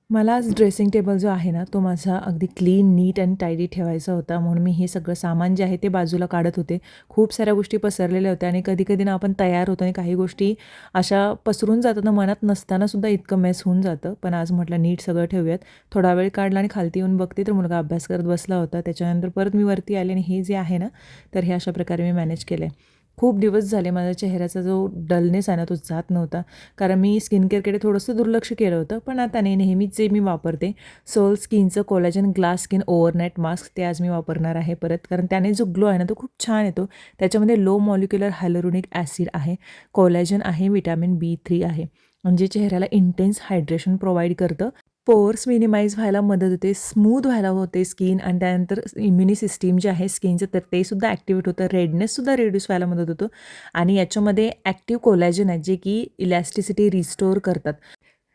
मला आज dressing table जो आहे ना, तो माझा अगदी क्लीन, नीट आणि टायडी ठेवायचा होता. म्हणून मी हे सगळं सामान जे आहे ते बाजूला काढत होते. खूप साऱ्या गोष्टी पसरलेल्या होत्या आणि कधी-कधी ना आपण तयार होतो आणि काही गोष्टी अशा पसरून जातात ना, मनात नसतानासुद्धा इतकं मेस होऊन जातं. पण आज म्हटलं नीट सगळं ठेवूयात. थोडा वेळ काढला आणि खालती येऊन बघते तर मुलगा अभ्यास करत बसला होता. त्याच्यानंतर परत मी वरती आले आणि हे जे आहे ना, तर हे अशा प्रकारे मी मॅनेज केलं खूप दिवस झाले माझ्या चेहऱ्याचा जो डलनेस आहे ना, तो जात नव्हता. कारण मी स्किन केअरकडे थोडंसं दुर्लक्ष केलं होतं. पण आता नाही, नेहमीच जे मी वापरते सोल स्किनचं collagen glass skin overnight mask ते आज मी वापरणार आहे परत. कारण त्याने जो ग्लो आहे ना, तो खूप छान येतो. त्याच्यामध्ये लो मॉलिक्युलर हायलोरोनिक ॲसिड आहे, कोलॅजन आहे, व्हिटॅमिन B3 आहे. म्हणजे चेहऱ्याला इंटेन्स हायड्रेशन प्रोव्हाइड करतं. पोअर्स मिनिमाइज व्हायला मदत होते, स्मूथ व्हायला होते स्किन आणि त्यानंतर इम्युनी सिस्टीम जे आहे स्किनचं तर ते सुद्धा ॲक्टिवेट होतं. रेडनेससुद्धा रिड्यूस व्हायला मदत होतं आणि याच्यामध्ये ॲक्टिव्ह कोलॅजन आहे जे की इलॅस्टिसिटी रिस्टोअर करतात.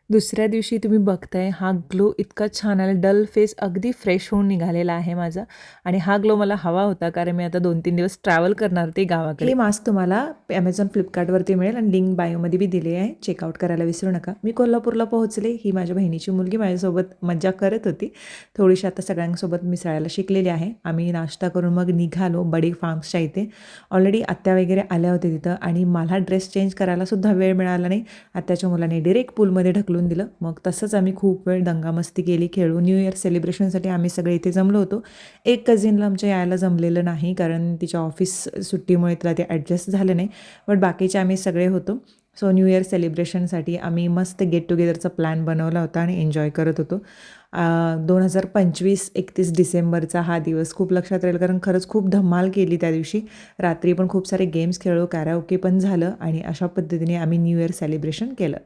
दुसऱ्या दिवशी तुम्ही बघताय हा ग्लो इतका छान आला. डल फेस अगदी फ्रेश होऊन निघालेला आहे माझा आणि हा ग्लो मला हवा होता कारण मी आता 2-3 दिवस ट्रॅव्हल करणार होते गावाकडे. हे मास्क तुम्हाला Amazon फ्लिपकार्टवरती मिळेल आणि लिंक बायोमध्ये बी दिली आहे. चेकआउट करायला विसरू नका. मी कोल्हापूरला पोहोचले. ही माझ्या बहिणीची मुलगी माझ्यासोबत मज्जा करत होती. थोडीशी आता सगळ्यांसोबत मिसळायला शिकलेली आहे. आम्ही नाश्ता करून मग निघालो बडी फार्म्सच्या इथे. ऑलरेडी आत्या वगैरे आल्या होत्या तिथं आणि मला ड्रेस चेंज करायला सुद्धा वेळ मिळाला नाही. आत्याच्या मुलाने डायरेक्ट पूलमध्ये ढकलून दिलं. मग तसंच आम्ही खूप वेळ दंगामस्ती केली, खेळू. न्यू इयर सेलिब्रेशनसाठी आम्ही सगळे इथे जमलो होतो. एक कझिनला आमच्या यायला जमलेलं नाही कारण तिच्या ऑफिस सुट्टीमुळे तिला ते ॲडजस्ट झालं नाही. बट बाकीचे आम्ही सगळे होतो. सो न्यू इयर सेलिब्रेशनसाठी आम्ही मस्त गेट टुगेदरचा प्लॅन बनवला होता आणि एन्जॉय करत होतो. 2025 31 डिसेंबरचा हा दिवस खूप लक्षात राहील कारण खरंच खूप धमाल केली त्या दिवशी. रात्री पण खूप सारे गेम्स खेळलो, कॅराओके पण झालं आणि अशा पद्धतीने आम्ही न्यू इयर सेलिब्रेशन केलं.